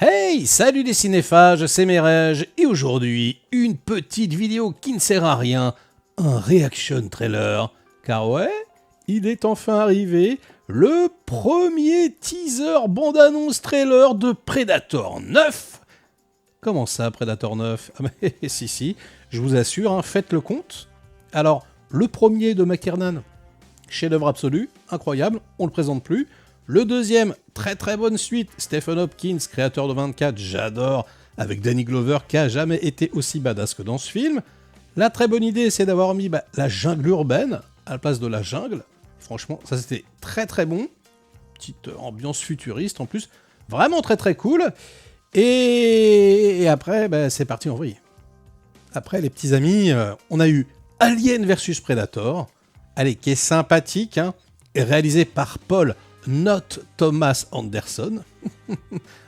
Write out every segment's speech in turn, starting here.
Hey, salut les cinéphages, c'est Merege, et aujourd'hui, une petite vidéo qui ne sert à rien, un reaction trailer. Car ouais, il est enfin arrivé, le premier teaser bande-annonce trailer de Predator 9. Comment ça, Predator 9? Ah mais si, je vous assure, hein, faites le compte. Alors, le premier de McTiernan, chef-d'œuvre absolu, incroyable, on le présente plus. Le deuxième, très bonne suite, Stephen Hopkins, créateur de 24, j'adore, avec Danny Glover qui a jamais été aussi badass que dans ce film. La très bonne idée, c'est d'avoir mis la jungle urbaine à la place de la jungle. Franchement, ça c'était très bon. Petite ambiance futuriste en plus, vraiment très cool. Et après, c'est parti en vrille. Après, les petits amis, on a eu Alien vs Predator, allez, qui est sympathique, hein, et réalisé par Paul Not Thomas Anderson,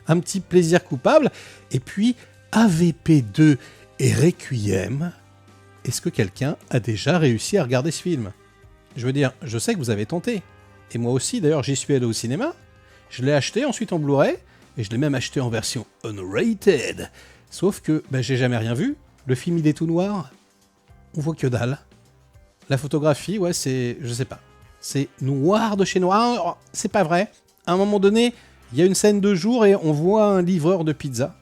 un petit plaisir coupable, et puis AVP2 et Requiem. Est-ce que quelqu'un a déjà réussi à regarder ce film? Je veux dire, je sais que vous avez tenté, et moi aussi d'ailleurs j'y suis allé au cinéma, je l'ai acheté ensuite en Blu-ray, et je l'ai même acheté en version unrated, sauf que j'ai jamais rien vu, le film il est tout noir, on voit que dalle, la photographie, ouais c'est, je sais pas, c'est noir de chez noir. Alors, c'est pas vrai. À un moment donné, il y a une scène de jour et on voit un livreur de pizza.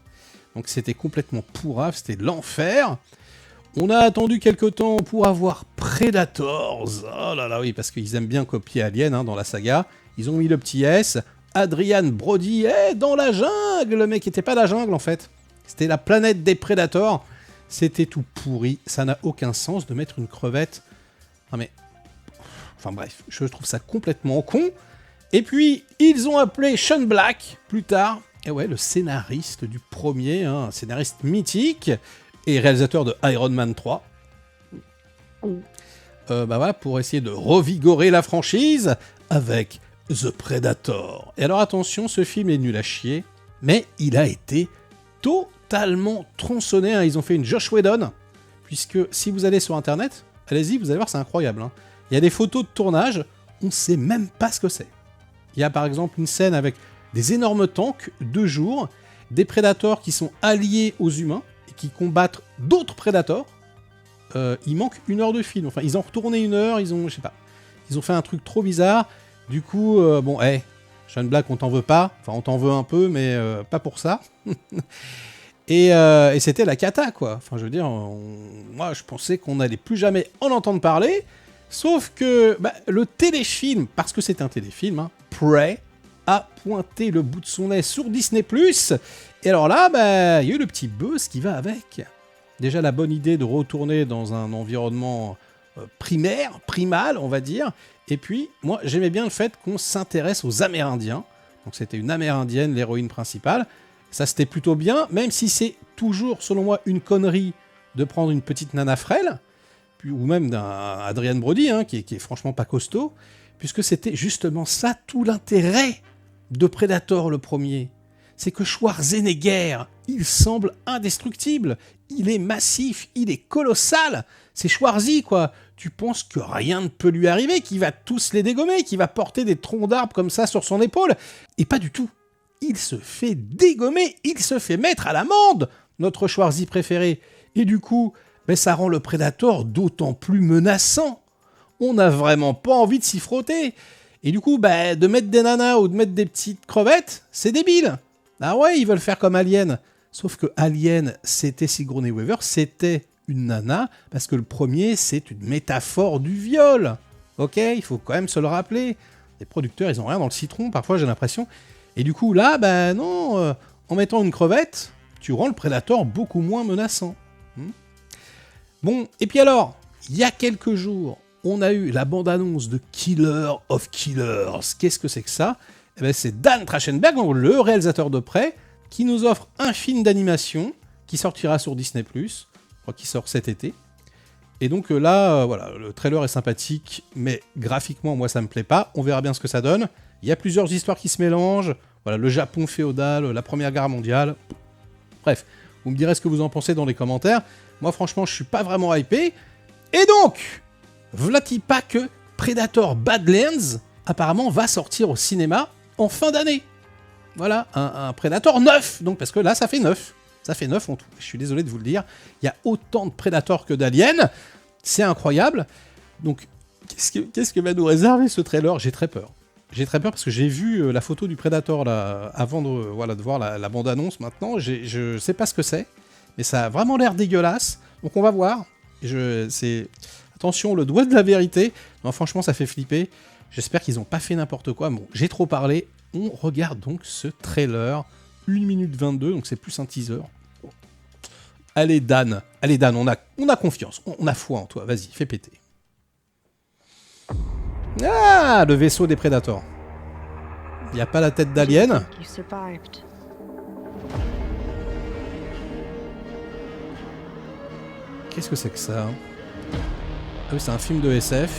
Donc c'était complètement pourrave, c'était l'enfer. On a attendu quelques temps pour avoir Predators. Oh là là, oui, parce qu'ils aiment bien copier Alien dans la saga. Ils ont mis le petit S. Adrian Brody est dans la jungle. Le mec était pas la jungle en fait. C'était la planète des Predators. C'était tout pourri. Ça n'a aucun sens de mettre une crevette. Non mais... Enfin bref, je trouve ça complètement con. Et puis, ils ont appelé Sean Black, plus tard, et ouais, le scénariste du premier, hein, un scénariste mythique, et réalisateur de Iron Man 3. Voilà, pour essayer de revigorer la franchise avec The Predator. Et alors attention, ce film est nul à chier, mais il a été totalement tronçonné. Hein. Ils ont fait une Joss Whedon, puisque si vous allez sur Internet, allez-y, vous allez voir, c'est incroyable. Hein. Il y a des photos de tournage, on ne sait même pas ce que c'est. Il y a par exemple une scène avec des énormes tanks de jour, des prédateurs qui sont alliés aux humains et qui combattent d'autres prédateurs. Il manque 1 heure de film. Enfin, ils ont retourné 1 heure, ils ont fait un truc trop bizarre. Du coup, Sean Black, on t'en veut pas. Enfin, on t'en veut un peu, mais pas pour ça. Et c'était la cata, quoi. Enfin, je veux dire, moi, je pensais qu'on n'allait plus jamais en entendre parler. Sauf que le téléfilm, parce que c'est un téléfilm, hein, Prey, a pointé le bout de son nez sur Disney+. Et alors là, il y a eu le petit buzz qui va avec. Déjà la bonne idée de retourner dans un environnement primal, on va dire. Et puis, moi, j'aimais bien le fait qu'on s'intéresse aux Amérindiens. Donc c'était une Amérindienne, l'héroïne principale. Ça, c'était plutôt bien, même si c'est toujours, selon moi, une connerie de prendre une petite nana frêle, ou même d'un Adrian Brody, hein, qui est franchement pas costaud, puisque c'était justement ça tout l'intérêt de Predator le premier. C'est que Schwarzenegger, il semble indestructible, il est massif, il est colossal, c'est Schwarzy quoi. Tu penses que rien ne peut lui arriver, qu'il va tous les dégommer, qu'il va porter des troncs d'arbres comme ça sur son épaule, et pas du tout. Il se fait dégommer, il se fait mettre à l'amende, notre Schwarzy préféré, et du coup... ça rend le Predator d'autant plus menaçant. On n'a vraiment pas envie de s'y frotter. Et du coup, de mettre des nanas ou de mettre des petites crevettes, c'est débile. Ah ouais, ils veulent faire comme Alien. Sauf que Alien, c'était Sigourney Weaver, c'était une nana, parce que le premier, c'est une métaphore du viol. Ok, il faut quand même se le rappeler. Les producteurs, ils ont rien dans le citron, parfois j'ai l'impression. Et du coup, là, non, en mettant une crevette, tu rends le Predator beaucoup moins menaçant. Bon, et puis alors, il y a quelques jours, on a eu la bande-annonce de Killer of Killers. Qu'est-ce que c'est que ça? C'est Dan Trachtenberg, le réalisateur de Prey, qui nous offre un film d'animation qui sortira sur Disney+, je crois qu'il sort cet été. Et donc là, voilà, le trailer est sympathique, mais graphiquement, moi, ça me plaît pas. On verra bien ce que ça donne. Il y a plusieurs histoires qui se mélangent. Voilà, le Japon féodal, la Première Guerre mondiale. Bref, vous me direz ce que vous en pensez dans les commentaires. Moi, franchement, je suis pas vraiment hypé. Et donc, v'là-t-il pas que Predator Badlands, apparemment, va sortir au cinéma en fin d'année. Voilà, un Predator 9. Donc, parce que là, ça fait 9. Ça fait 9 en tout. Je suis désolé de vous le dire. Il y a autant de Predators que d'aliens. C'est incroyable. Donc, qu'est-ce que va nous réserver ce trailer? J'ai très peur. J'ai très peur parce que j'ai vu la photo du Predator là, avant de voir la bande-annonce maintenant. Je sais pas ce que c'est, mais ça a vraiment l'air dégueulasse. Donc on va voir. Attention, le doigt de la vérité. Non, franchement, ça fait flipper. J'espère qu'ils n'ont pas fait n'importe quoi. Bon, j'ai trop parlé. On regarde donc ce trailer. 1 minute 22, donc c'est plus un teaser. Allez Dan, on a confiance. On a foi en toi. Vas-y, fais péter. Ah, le vaisseau des Predators. Il n'y a pas la tête d'alien. Qu'est-ce que c'est que ça? Ah oui, c'est un film de SF.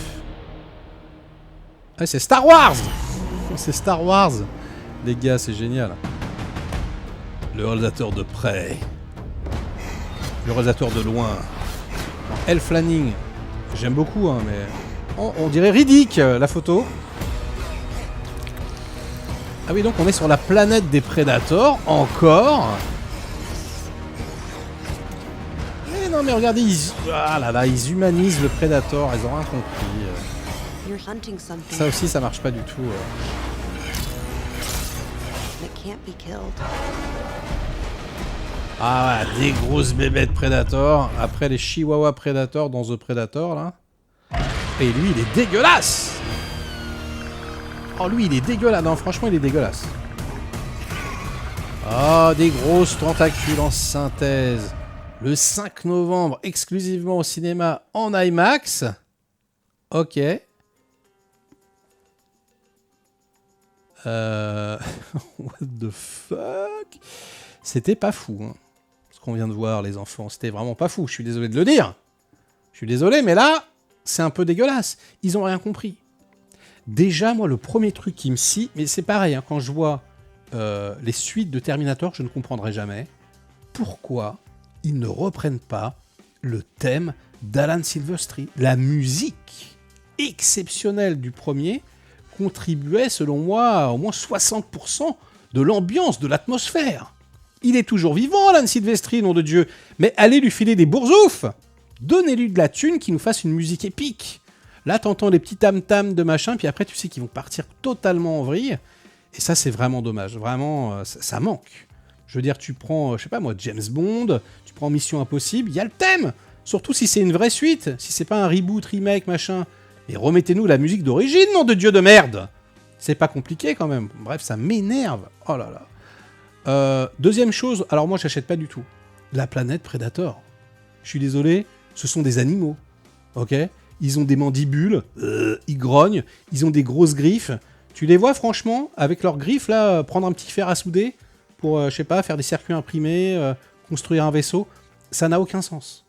Ah, c'est Star Wars. C'est Star Wars. Les gars, c'est génial. Le réalisateur de près. Le réalisateur de loin. Elle Fanning. J'aime beaucoup, hein, mais... on dirait Riddick, la photo. Ah oui, donc on est sur la planète des Predators, encore. Mais non, mais regardez, ils humanisent le Predator, ils ont rien compris. Ça aussi, ça marche pas du tout. Ah ouais, des grosses bébêtes Predator. Après les Chihuahua Predator dans The Predator, là. Et lui, il est dégueulasse! Oh, lui, il est dégueulasse. Non, franchement, il est dégueulasse. Oh, des grosses tentacules en synthèse. Le 5 novembre, exclusivement au cinéma en IMAX. Ok. What the fuck? C'était pas fou, hein, ce qu'on vient de voir, les enfants. C'était vraiment pas fou. Je suis désolé de le dire. Je suis désolé, mais là... c'est un peu dégueulasse. Ils ont rien compris. Déjà, moi, le premier truc qui me scie... mais c'est pareil, hein, quand je vois les suites de Terminator, je ne comprendrai jamais pourquoi ils ne reprennent pas le thème d'Alan Silvestri. La musique exceptionnelle du premier contribuait, selon moi, à au moins 60% de l'ambiance, de l'atmosphère. Il est toujours vivant, Alan Silvestri, nom de Dieu. Mais allez lui filer des boursoufs. Donnez-lui de la thune qui nous fasse une musique épique. Là, t'entends les petits tam-tams de machin, puis après, tu sais qu'ils vont partir totalement en vrille. Et ça, c'est vraiment dommage. Vraiment, ça manque. Je veux dire, tu prends, je sais pas moi, James Bond, tu prends Mission Impossible, il y a le thème. Surtout si c'est une vraie suite, si c'est pas un reboot, remake, machin. Et remettez-nous la musique d'origine, nom de Dieu de merde. C'est pas compliqué quand même. Bref, ça m'énerve. Oh là là. Deuxième chose, alors moi, j'achète pas du tout. La planète Predator. Je suis désolé. Ce sont des animaux, ok? Ils ont des mandibules, ils grognent, ils ont des grosses griffes. Tu les vois franchement, avec leurs griffes là, prendre un petit fer à souder pour, je sais pas, faire des circuits imprimés, construire un vaisseau. Ça n'a aucun sens.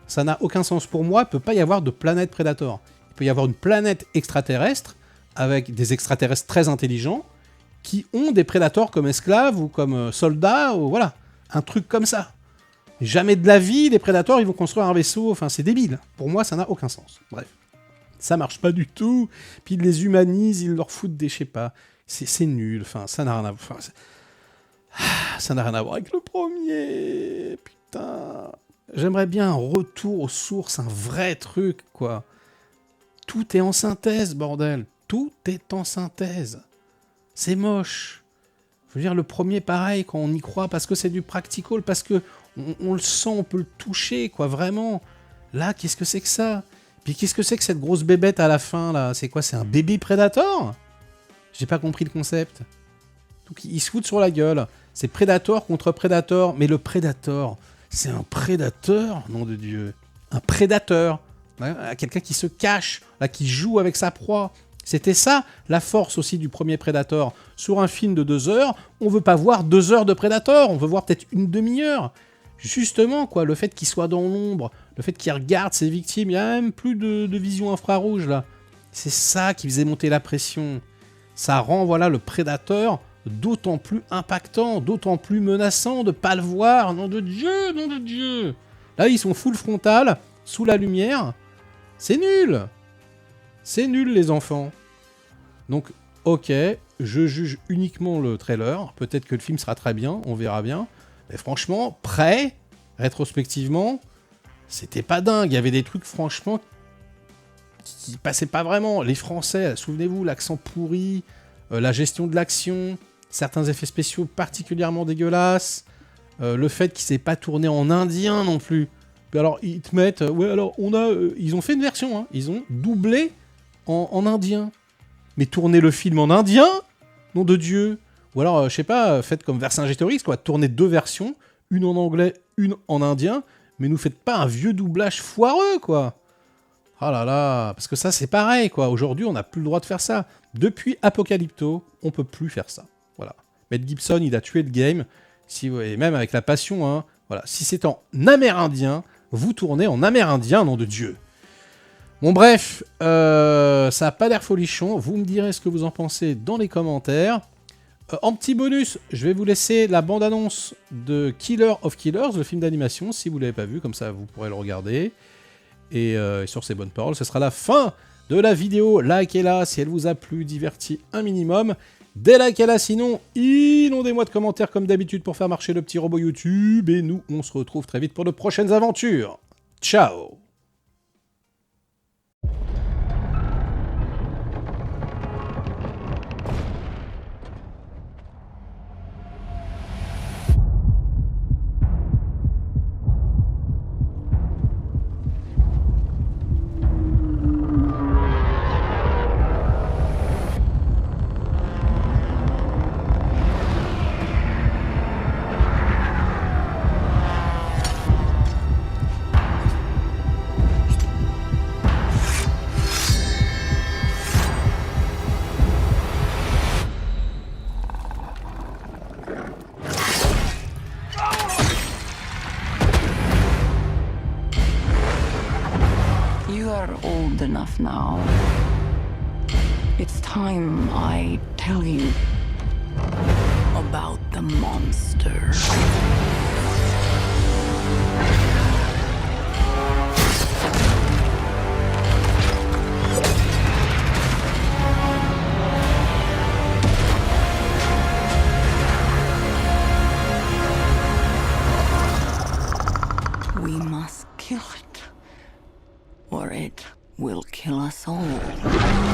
Ça n'a aucun sens. Pour moi, il ne peut pas y avoir de planète Predator. Il peut y avoir une planète extraterrestre avec des extraterrestres très intelligents qui ont des prédateurs comme esclaves ou comme soldats, ou voilà, un truc comme ça. Jamais de la vie, les prédateurs, ils vont construire un vaisseau. Enfin, c'est débile. Pour moi, ça n'a aucun sens. Bref. Ça marche pas du tout. Puis ils les humanisent, ils leur foutent des... je sais pas. C'est nul. Enfin, ça n'a rien à... enfin, ça n'a rien à voir avec le premier. Putain. J'aimerais bien un retour aux sources, un vrai truc, quoi. Tout est en synthèse, bordel. Tout est en synthèse. C'est moche. Je veux dire, le premier, pareil, quand on y croit, parce que c'est du practical, parce que on le sent, on peut le toucher, quoi, vraiment. Là, qu'est-ce que c'est que ça? Puis qu'est-ce que c'est que cette grosse bébête à la fin, là? C'est quoi? C'est un bébé Predator? J'ai pas compris le concept. Donc, ils se foutent sur la gueule. C'est Predator contre Predator. Mais le Predator, c'est un prédateur, nom de Dieu. Un prédateur. Quelqu'un qui se cache, là, qui joue avec sa proie. C'était ça, la force aussi du premier Predator. Sur un film de 2 heures, on veut pas voir 2 heures de Predator, on veut voir peut-être une demi-heure. Justement, quoi, le fait qu'il soit dans l'ombre, le fait qu'il regarde ses victimes, il n'y a même plus de vision infrarouge, là. C'est ça qui faisait monter la pression. Ça rend, voilà, le Predator d'autant plus impactant, d'autant plus menaçant de pas le voir. Nom de Dieu, nom de Dieu. Là, ils sont full frontal, sous la lumière. C'est nul. C'est nul, les enfants. Donc, ok, je juge uniquement le trailer. Peut-être que le film sera très bien, on verra bien. Mais franchement, rétrospectivement, c'était pas dingue. Il y avait des trucs, franchement, qui passaient pas vraiment. Les Français, souvenez-vous, l'accent pourri, la gestion de l'action, certains effets spéciaux particulièrement dégueulasses, le fait qu'il s'est pas tourné en indien non plus. Puis alors, ils te mettent... ouais, alors, ils ont fait une version, hein. Ils ont doublé en indien. Mais tourner le film en indien, nom de Dieu. Ou alors, je sais pas, faites comme Vercingétorix, quoi. Tournez 2 versions, une en anglais, une en indien, mais nous faites pas un vieux doublage foireux, quoi. Ah là là, parce que ça, c'est pareil, quoi. Aujourd'hui, on n'a plus le droit de faire ça. Depuis Apocalypto, on peut plus faire ça. Voilà. Mel Gibson, il a tué le game. Et même avec la passion, hein. Voilà. Si c'est en amérindien, vous tournez en amérindien, nom de Dieu. Bon bref, ça a pas l'air folichon. Vous me direz ce que vous en pensez dans les commentaires. En petit bonus, je vais vous laisser la bande-annonce de Killer of Killers, le film d'animation, si vous ne l'avez pas vu, comme ça vous pourrez le regarder. Et sur ces bonnes paroles, ce sera la fin de la vidéo. Likez-la si elle vous a plu, diverti un minimum. Délikez-la sinon, inondez-moi de commentaires comme d'habitude pour faire marcher le petit robot YouTube. Et nous, on se retrouve très vite pour de prochaines aventures. Ciao! You are old enough now. It's time I tell you about the monster. We must kill it, or it will kill us all.